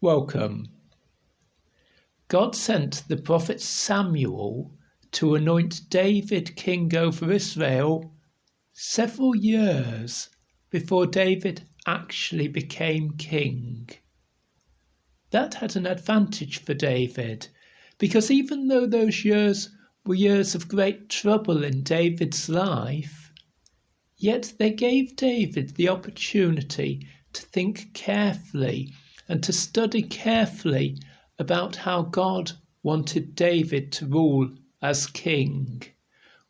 Welcome. God sent the prophet Samuel to anoint David king over Israel several years before David actually became king. That had an advantage for David, because even though those years were years of great trouble in David's life, yet they gave David the opportunity to think carefully and to study carefully about how God wanted David to rule as king.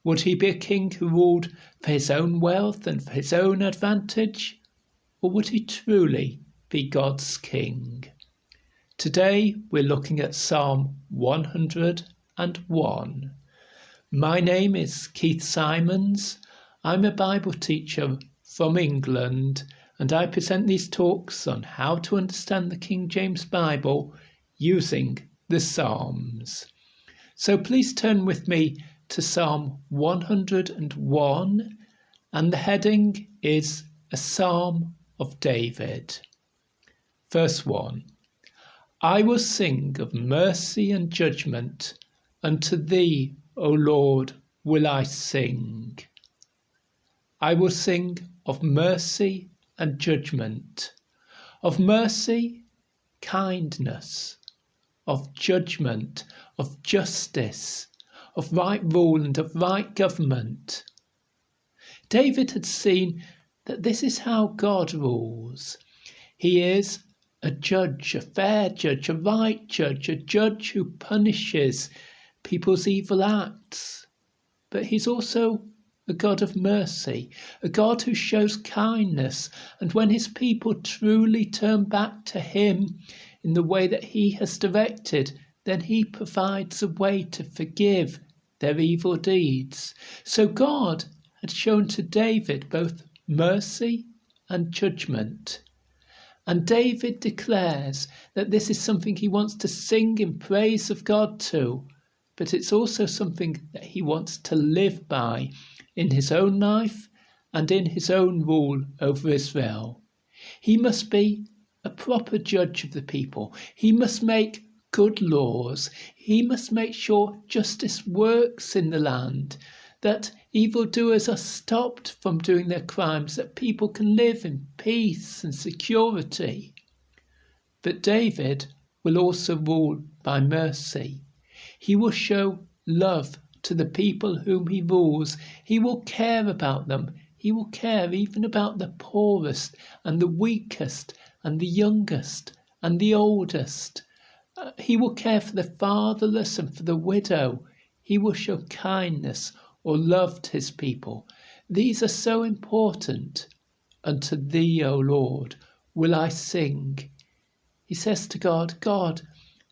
Would he be a king who ruled for his own wealth and for his own advantage, or would he truly be God's king? Today we're looking at Psalm 101. My name is Keith Simons. I'm a Bible teacher from England, and I present these talks on how to understand the King James Bible using the Psalms. So please turn with me to Psalm 101, and the heading is a Psalm of David. Verse 1. I will sing of mercy and judgment, unto thee, O Lord, will I sing. I will sing of mercy and judgment, of mercy, kindness, of judgment, of justice, of right rule and of right government. David had seen that this is how God rules. He is a judge, a fair judge, a right judge, a judge who punishes people's evil acts. But he's also a God of mercy, a God who shows kindness, and when his people truly turn back to him in the way that he has directed, then he provides a way to forgive their evil deeds. So God had shown to David both mercy and judgment. And David declares that this is something he wants to sing in praise of God too, but it's also something that he wants to live by in his own life and in his own rule over Israel. He must be a proper judge of the people. He must make good laws. He must make sure justice works in the land, that evildoers are stopped from doing their crimes, that people can live in peace and security. But David will also rule by mercy. He will show love to the people whom he rules. He will care about them. He will care even about the poorest and the weakest and the youngest and the oldest. He will care for the fatherless and for the widow. He will show kindness or love to his people. These are so important. Unto thee, O Lord, will I sing. He says to God, God,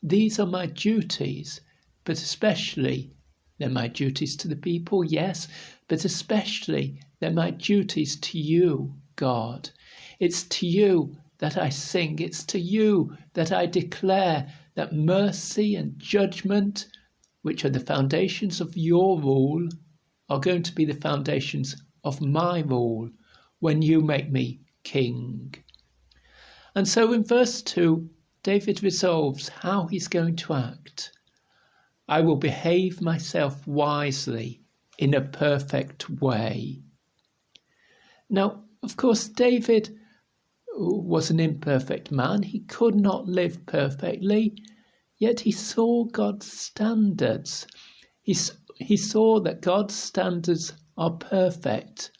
these are my duties, but especially they're my duties to the people, yes, but especially they're my duties to you, God. It's to you that I sing. It's to you that I declare that mercy and judgment, which are the foundations of your rule, are going to be the foundations of my rule when you make me king. And so in verse 2, David resolves how he's going to act. I will behave myself wisely in a perfect way. Now, of course, David was an imperfect man. He could not live perfectly, yet he saw God's standards. He saw that God's standards are perfect,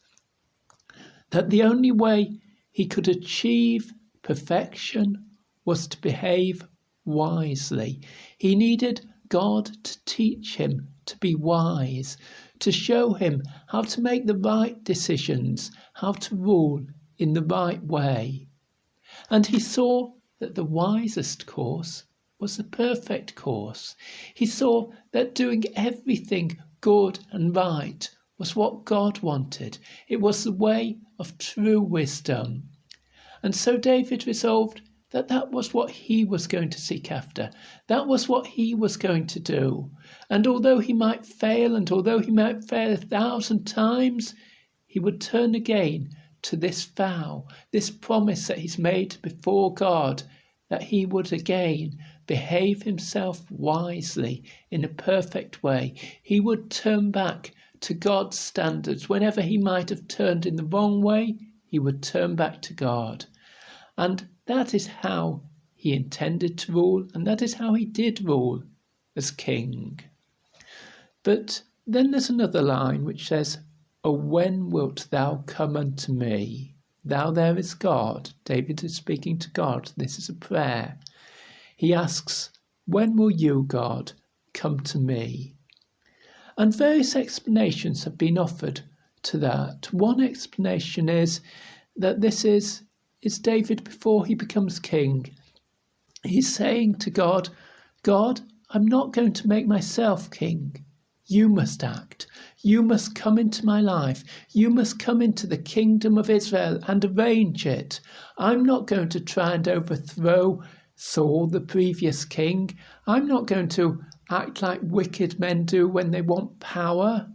that the only way he could achieve perfection was to behave wisely. He needed God to teach him to be wise, to show him how to make the right decisions, how to rule in the right way. And he saw that the wisest course was the perfect course. He saw that doing everything good and right was what God wanted. It was the way of true wisdom. And so David resolved that that was what he was going to seek after. That was what he was going to do. And although he might fail, and although he might fail 1,000 times, he would turn again to this vow, this promise that he's made before God, that he would again behave himself wisely in a perfect way. He would turn back to God's standards. Whenever he might have turned in the wrong way, he would turn back to God. And that is how he intended to rule, and that is how he did rule as king. But then there's another line which says, "O when wilt thou come unto me?" Thou there is God. David is speaking to God. This is a prayer. He asks, when will you, God, come to me? And various explanations have been offered to that. One explanation is that this is David before he becomes king. He's saying to God, God, I'm not going to make myself king. You must act. You must come into my life. You must come into the kingdom of Israel and arrange it. I'm not going to try and overthrow Saul, the previous king. I'm not going to act like wicked men do when they want power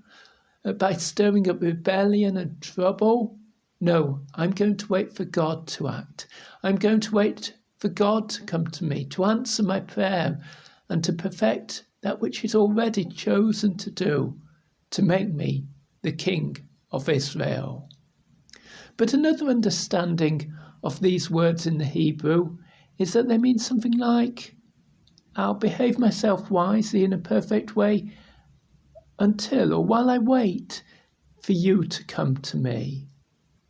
by stirring up rebellion and trouble. No, I'm going to wait for God to act. I'm going to wait for God to come to me, to answer my prayer and to perfect that which he's already chosen to do, to make me the king of Israel. But another understanding of these words in the Hebrew is that they mean something like, I'll behave myself wisely in a perfect way until or while I wait for you to come to me.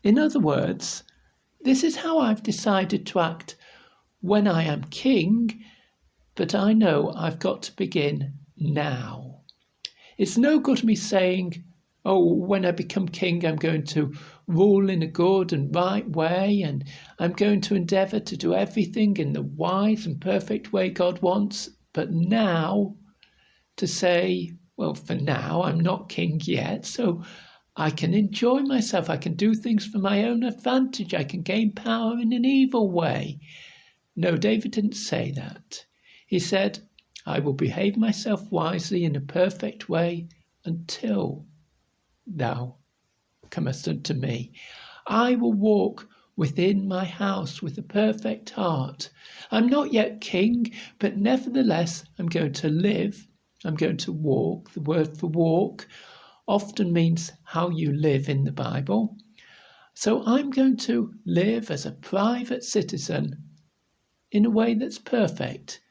In other words, this is how I've decided to act when I am king, but I know I've got to begin now. It's no good me saying, oh, when I become king, I'm going to rule in a good and right way, and I'm going to endeavour to do everything in the wise and perfect way God wants. But now, to say, well, for now, I'm not king yet, so I can enjoy myself. I can do things for my own advantage. I can gain power in an evil way. No, David didn't say that. He said, I will behave myself wisely in a perfect way until thou comest unto me. I will walk within my house with a perfect heart. I'm not yet king, but nevertheless I'm going to live. I'm going to walk. The word for walk often means how you live in the Bible. So I'm going to live as a private citizen in a way that's perfect.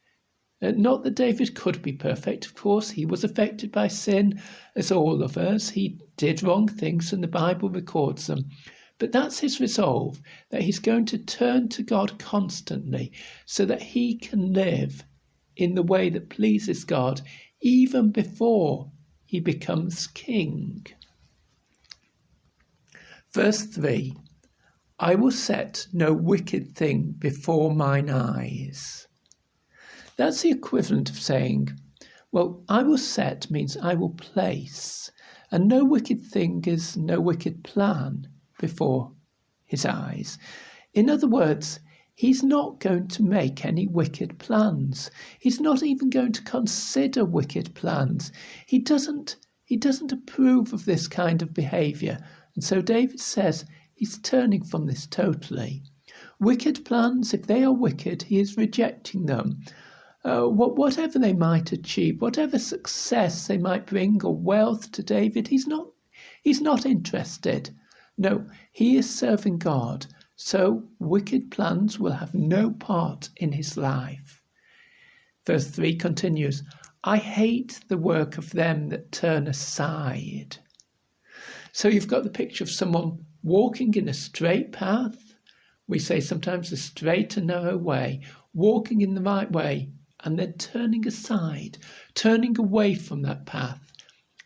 Not that David could be perfect, of course. He was affected by sin, as all of us. He did wrong things, and the Bible records them. But that's his resolve, that he's going to turn to God constantly so that he can live in the way that pleases God, even before he becomes king. Verse 3, I will set no wicked thing before mine eyes. That's the equivalent of saying, well, I will set means I will place, and no wicked thing is no wicked plan before his eyes. In other words, he's not going to make any wicked plans. He's not even going to consider wicked plans. He doesn't approve of this kind of behaviour. And so David says he's turning from this totally. Wicked plans, if they are wicked, he is rejecting them. Whatever they might achieve, whatever success they might bring or wealth to David, he's not interested. No, he is serving God, so wicked plans will have no part in his life. Verse 3 continues, I hate the work of them that turn aside. So you've got the picture of someone walking in a straight path. We say sometimes a straight and narrow way, walking in the right way, and then turning aside, turning away from that path.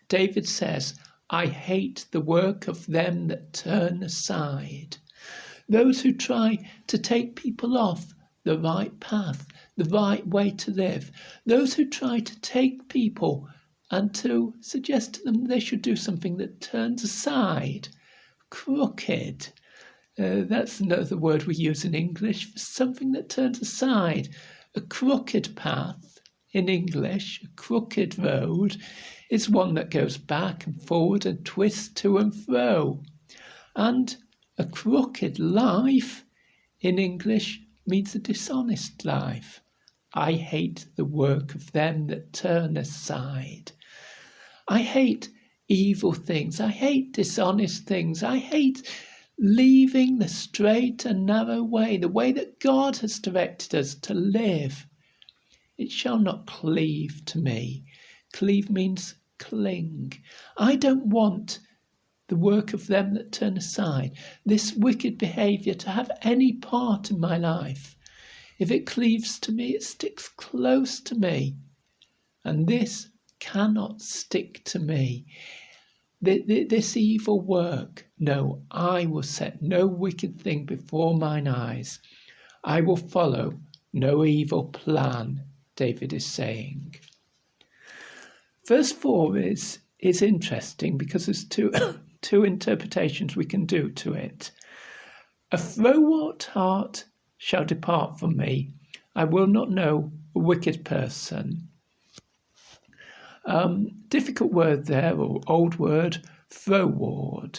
David says, I hate the work of them that turn aside. Those who try to take people off the right path, the right way to live. Those who try to take people and to suggest to them they should do something that turns aside. Crooked. That's another word we use in English for something that turns aside. A crooked path in English, a crooked road, is one that goes back and forward and twists to and fro. And a crooked life in English means a dishonest life. I hate the work of them that turn aside. I hate evil things. I hate dishonest things. I hate leaving the straight and narrow way, the way that God has directed us to live. It shall not cleave to me. Cleave means cling. I don't want the work of them that turn aside, this wicked behaviour, to have any part in my life. If it cleaves to me, it sticks close to me. And this cannot stick to me. This evil work, no, I will set no wicked thing before mine eyes. I will follow no evil plan, David is saying. Verse 4 is interesting because there's two interpretations we can do to it. A froward heart shall depart from me. I will not know a wicked person. Difficult word there, or old word, froward.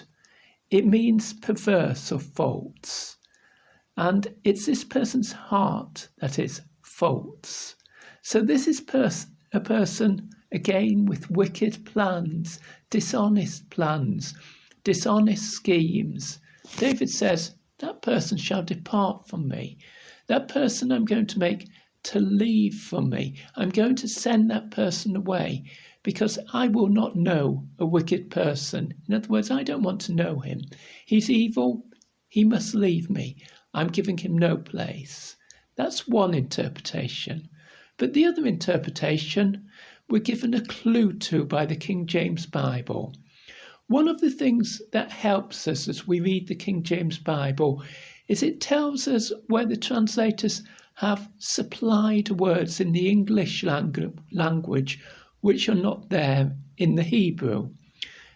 It means perverse or false. And it's this person's heart that is false. So this is a person, again, with wicked plans, dishonest schemes. David says, that person shall depart from me. That person I'm going to make to leave from me. I'm going to send that person away because I will not know a wicked person. In other words, I don't want to know him. He's evil. He must leave me. I'm giving him no place. That's one interpretation. But the other interpretation we're given a clue to by the King James Bible. One of the things that helps us as we read the King James Bible is it tells us where the translators have supplied words in the English language which are not there in the Hebrew.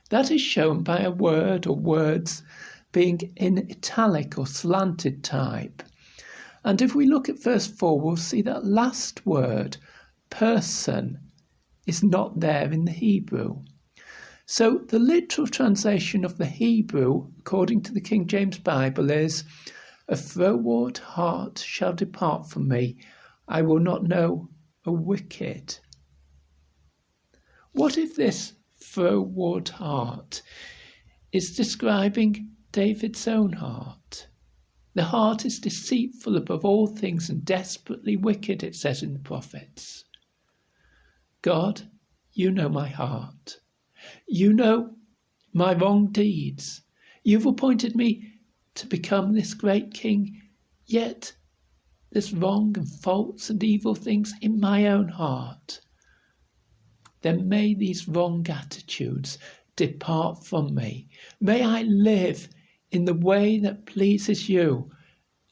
That is shown by a word or words being in italic or slanted type. And if we look at verse 4, we'll see that last word, person, is not there in the Hebrew. So the literal translation of the Hebrew, according to the King James Bible, is, a froward heart shall depart from me. I will not know a wicked. What if this froward heart is describing David's own heart? The heart is deceitful above all things and desperately wicked, it says in the prophets. God, you know my heart. You know my wrong deeds. You've appointed me to become this great king, yet there's wrong and faults and evil things in my own heart. Then may these wrong attitudes depart from me. May I live in the way that pleases you,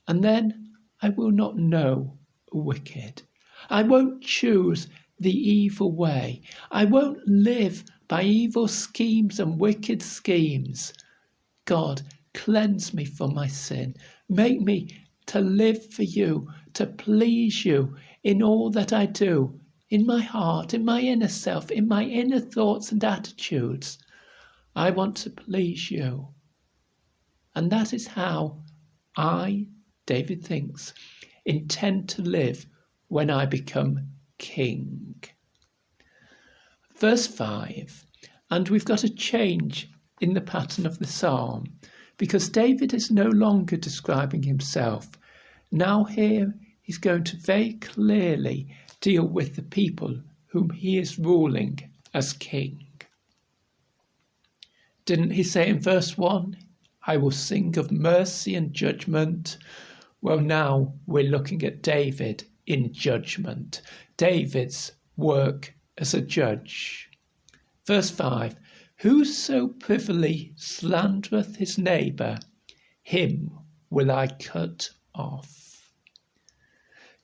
and then I will not know a wicked. I won't choose the evil way. I won't live by evil schemes and wicked schemes. God, cleanse me from my sin. Make me to live for you, to please you in all that I do, in my heart, in my inner self, in my inner thoughts and attitudes. I want to please you. And that is how I, David thinks, intend to live when I become king. Verse 5, and we've got a change in the pattern of the psalm, because David is no longer describing himself. Now here he's going to very clearly deal with the people whom he is ruling as king. Didn't he say in verse 1, I will sing of mercy and judgment? Well, now we're looking at David in judgment. David's work as a judge. Verse 5, whoso privily slandereth his neighbour, him will I cut off.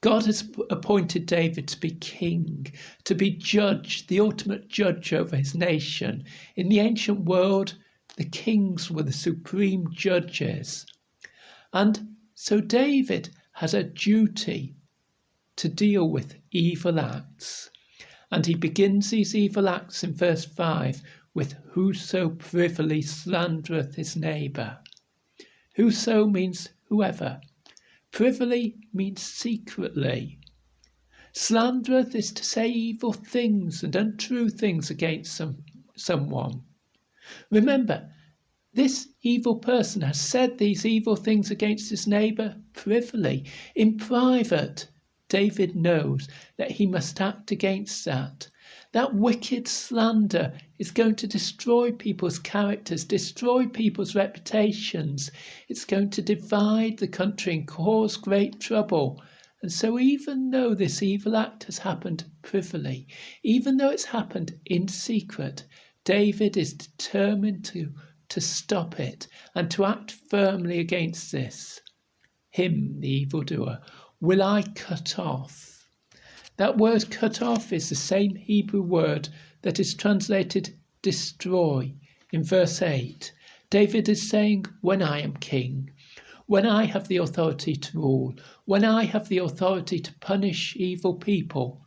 God has appointed David to be king, to be judge, the ultimate judge over his nation. In the ancient world, the kings were the supreme judges. And so David has a duty to deal with evil acts. And he begins these evil acts in verse 5 with whoso privily slandereth his neighbour. Whoso means whoever. Privily means secretly. Slandereth is to say evil things and untrue things against someone. Remember, this evil person has said these evil things against his neighbour privily. In private, David knows that he must act against that. That wicked slander is going to destroy people's characters, destroy people's reputations. It's going to divide the country and cause great trouble. And so even though this evil act has happened privily, even though it's happened in secret, David is determined to stop it and to act firmly against this. Him, the evildoer, will I cut off. That word cut off is the same Hebrew word that is translated destroy in verse 8. David is saying, when I am king, when I have the authority to rule, when I have the authority to punish evil people,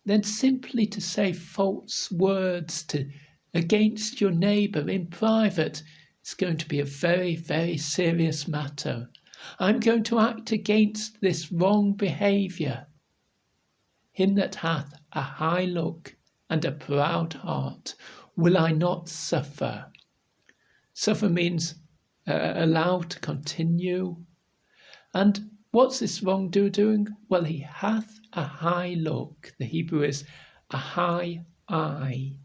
then simply to say false words against your neighbour in private is going to be a very, very serious matter. I'm going to act against this wrong behaviour. Him that hath a high look and a proud heart will I not suffer. Suffer means allow to continue. And what's this wrongdoer doing? Well, he hath a high look. The Hebrew is a high eye.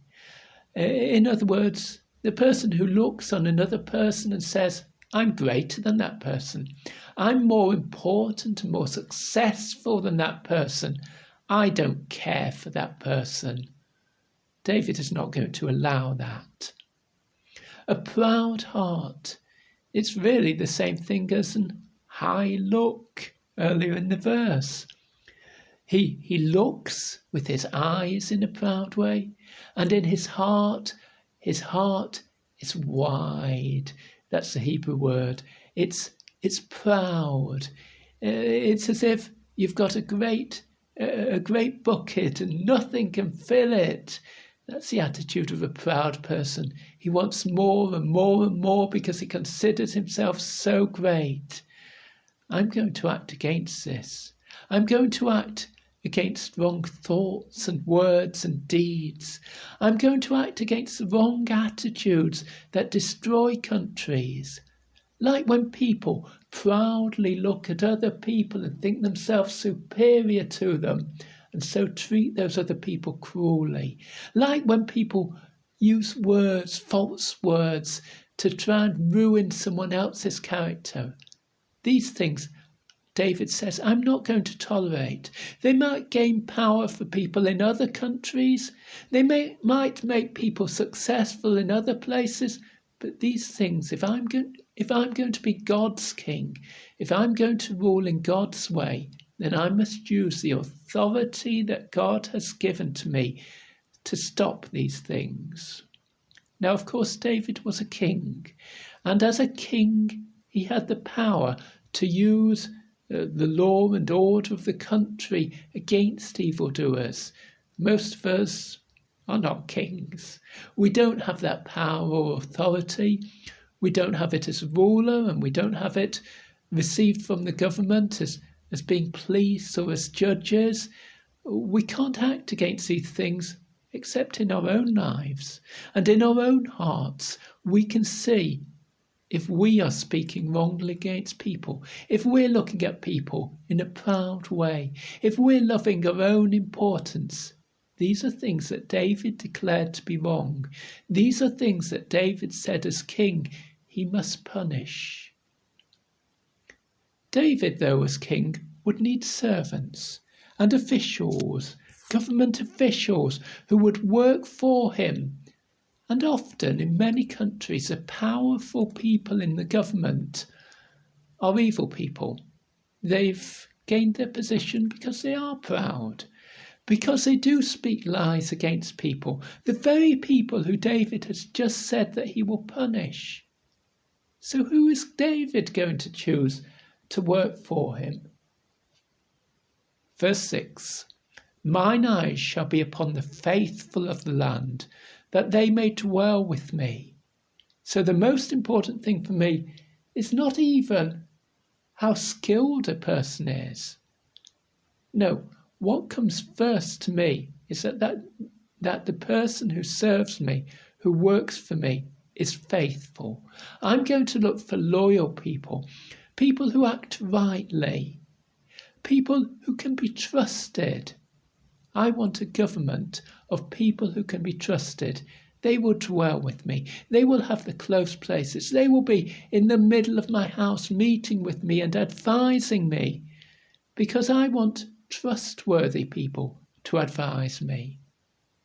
In other words, the person who looks on another person and says, I'm greater than that person. I'm more important and more successful than that person. I don't care for that person. David is not going to allow that. A proud heart. It's really the same thing as an high look earlier in the verse. He looks with his eyes in a proud way, and in his heart is wide. That's the Hebrew word. It's proud. It's as if you've got a great bucket and nothing can fill it. That's the attitude of a proud person. He wants more and more and more because he considers himself so great. I'm going to act against this. I'm going to act against wrong thoughts and words and deeds. I'm going to act against the wrong attitudes that destroy countries. Like when people proudly look at other people and think themselves superior to them, and so treat those other people cruelly. Like when people use words, false words, to try and ruin someone else's character. These things, David says, I'm not going to tolerate. They might gain power for people in other countries. They might make people successful in other places. But these things, if I'm going to be God's king, if I'm going to rule in God's way, then I must use the authority that God has given to me to stop these things. Now, of course, David was a king, and as a king, he had the power to use the law and order of the country against evildoers. Most of us are not kings. We don't have that power or authority. We don't have it as a ruler, and we don't have it received from the government as being police or as judges. We can't act against these things except in our own lives. And in our own hearts, we can see if we are speaking wrongly against people, if we're looking at people in a proud way, if we're loving our own importance. These are things that David declared to be wrong. These are things that David said as king he must punish. David, though, as king, would need servants and officials, government officials who would work for him. And often, in many countries, the powerful people in the government are evil people. They've gained their position because they are proud, because they do speak lies against people, the very people who David has just said that he will punish. So who is David going to choose to work for him? Verse 6, mine eyes shall be upon the faithful of the land, that they may dwell with me. So the most important thing for me is not even how skilled a person is. No, what comes first to me is that the person who serves me, who works for me, is faithful. I'm going to look for loyal people, people who act rightly, people who can be trusted. I want a government of people who can be trusted. They will dwell with me. They will have the close places. They will be in the middle of my house meeting with me and advising me, because I want trustworthy people to advise me.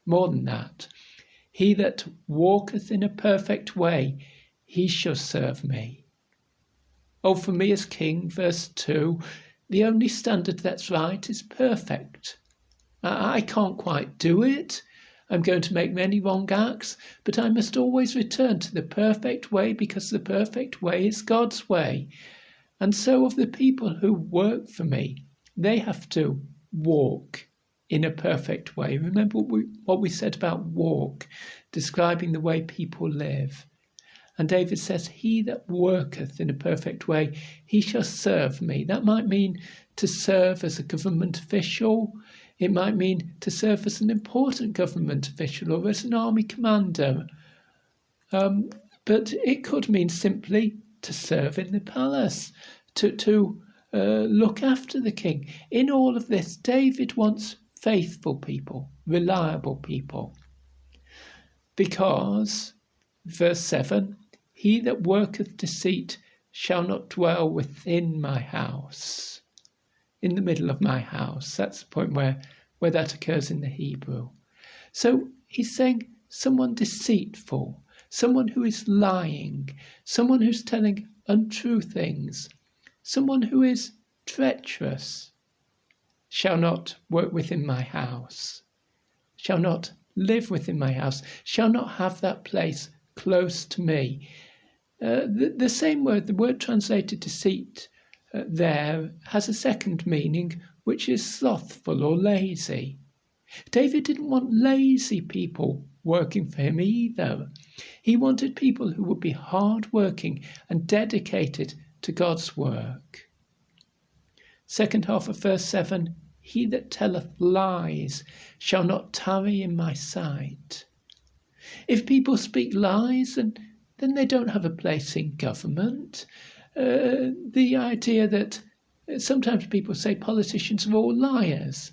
More than that, he that walketh in a perfect way, he shall serve me. Oh, for me as king, verse 2, the only standard that's right is perfect. I can't quite do it. I'm going to make many wrong acts, but I must always return to the perfect way, because the perfect way is God's way. And so of the people who work for me, they have to walk in a perfect way. Remember what we said about walk, describing the way people live. And David says, he that worketh in a perfect way, he shall serve me. That might mean to serve as a government official. It might mean to serve as an important government official or as an army commander. But it could mean simply to serve in the palace, to look after the king. In all of this, David wants faithful people, reliable people. Because, verse 7, he that worketh deceit shall not dwell within my house. In the middle of my house. That's the point where that occurs in the Hebrew. So he's saying someone deceitful, someone who is lying, someone who's telling untrue things, someone who is treacherous, shall not work within my house, shall not live within my house, shall not have that place close to me. The same word, the word translated deceit, there has a second meaning, which is slothful or lazy. David didn't want lazy people working for him either. He wanted people who would be hard-working and dedicated to God's work. Second half of verse 7, he that telleth lies shall not tarry in my sight. If people speak lies, then they don't have a place in government. The idea that sometimes people say politicians are all liars.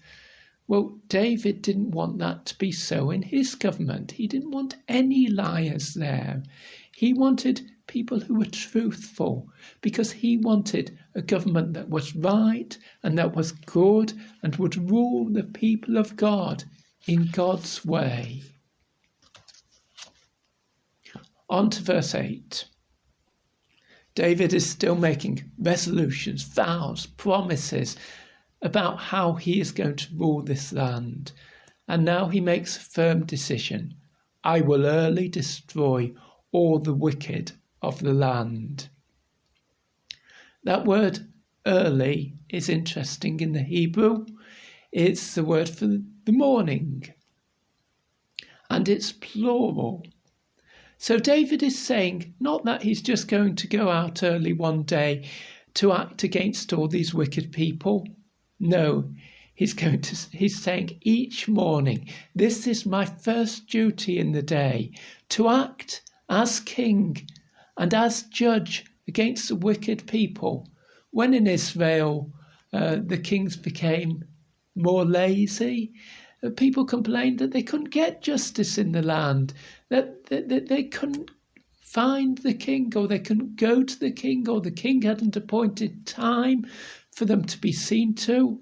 Well, David didn't want that to be so in his government. He didn't want any liars there. He wanted people who were truthful, because he wanted a government that was right and that was good and would rule the people of God in God's way. On to verse 8. David is still making resolutions, vows, promises about how he is going to rule this land. And now he makes a firm decision. I will early destroy all the wicked of the land. That word early is interesting in the Hebrew. It's the word for the morning. And it's plural. So David is saying not that he's just going to go out early one day to act against all these wicked people. No, he's saying each morning, this is my first duty in the day, to act as king and as judge against the wicked people. When in Israel the kings became more lazy, people complained that they couldn't get justice in the land, that they couldn't find the king, or they couldn't go to the king, or the king hadn't appointed time for them to be seen to.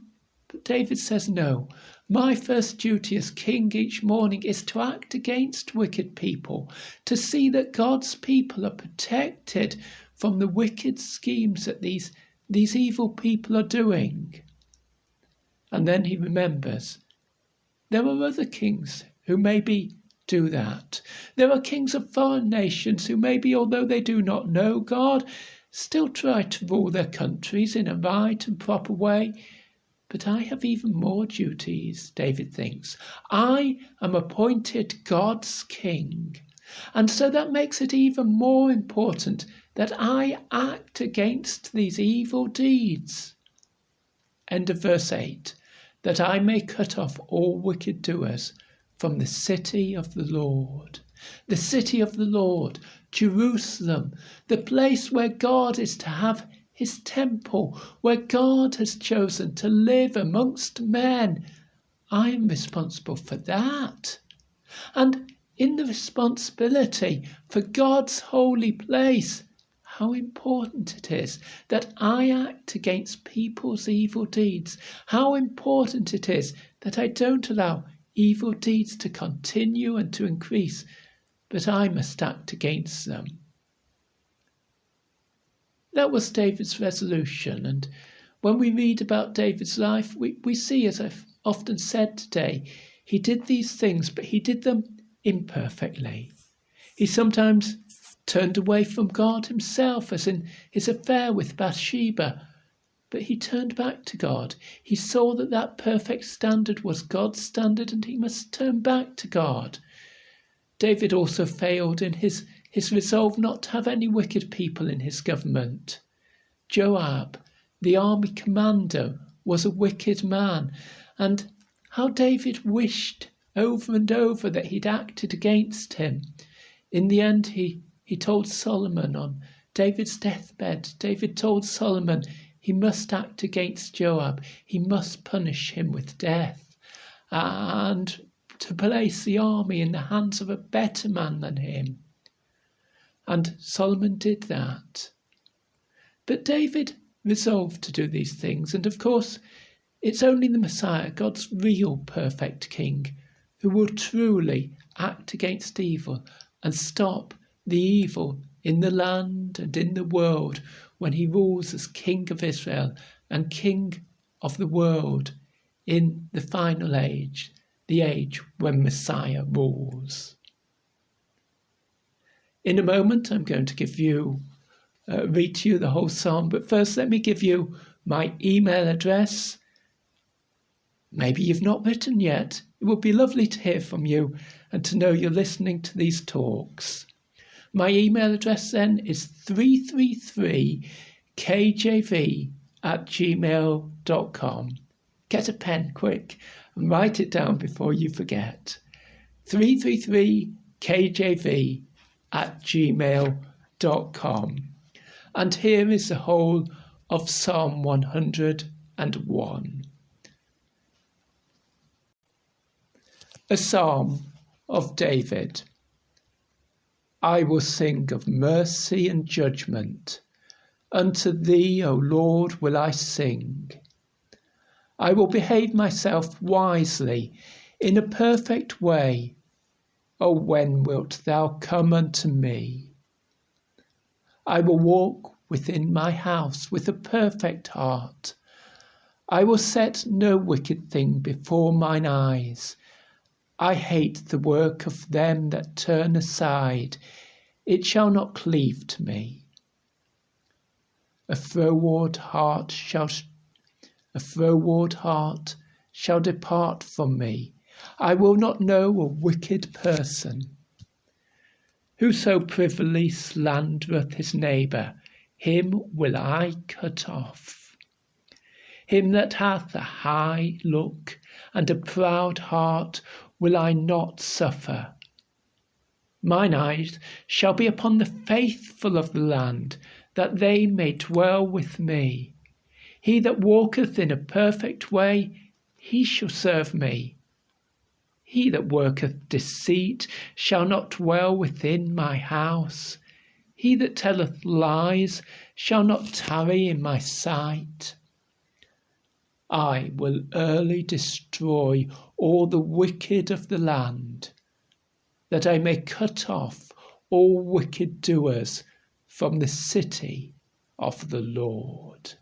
But David says, no, my first duty as king each morning is to act against wicked people, to see that God's people are protected from the wicked schemes that these evil people are doing. And then he remembers, there are other kings who maybe do that. There are kings of foreign nations who maybe, although they do not know God, still try to rule their countries in a right and proper way. But I have even more duties, David thinks. I am appointed God's king. And so that makes it even more important that I act against these evil deeds. End of verse 8. That I may cut off all wicked doers from the city of the Lord. The city of the Lord, Jerusalem, the place where God is to have his temple, where God has chosen to live amongst men. I am responsible for that. And in the responsibility for God's holy place, how important it is that I act against people's evil deeds. How important it is that I don't allow evil deeds to continue and to increase, but I must act against them. That was David's resolution, and when we read about David's life, we see, as I've often said today, he did these things, but he did them imperfectly. He sometimes turned away from God himself, as in his affair with Bathsheba, but he turned back to God. He saw that that perfect standard was God's standard, and he must turn back to God. David also failed in his resolve not to have any wicked people in his government. Joab, the army commander, was a wicked man, and how David wished over and over that he'd acted against him. In the end, he told Solomon on David's deathbed, David told Solomon he must act against Joab. He must punish him with death, and to place the army in the hands of a better man than him. And Solomon did that. But David resolved to do these things, and of course it's only the Messiah, God's real perfect king, who will truly act against evil and stop the evil in the land and in the world when he rules as King of Israel and King of the world in the final age, the age when Messiah rules. In a moment, I'm going to read to you the whole psalm, but first let me give you my email address. Maybe you've not written yet. It would be lovely to hear from you and to know you're listening to these talks. My email address then is 333kjv@gmail.com. Get a pen quick and write it down before you forget. 333kjv@gmail.com. And here is the whole of Psalm 101. A Psalm of David. I will sing of mercy and judgment. Unto thee, O Lord, will I sing. I will behave myself wisely in a perfect way. O when wilt thou come unto me? I will walk within my house with a perfect heart. I will set no wicked thing before mine eyes. I hate the work of them that turn aside. It shall not cleave to me. A froward heart shall depart from me. I will not know a wicked person. Whoso privily slandereth his neighbour, him will I cut off. Him that hath a high look and a proud heart will I not suffer. Mine eyes shall be upon the faithful of the land, that they may dwell with me. He that walketh in a perfect way, he shall serve me. He that worketh deceit shall not dwell within my house. He that telleth lies shall not tarry in my sight. I will early destroy all the wicked of the land, that I may cut off all wicked doers from the city of the Lord.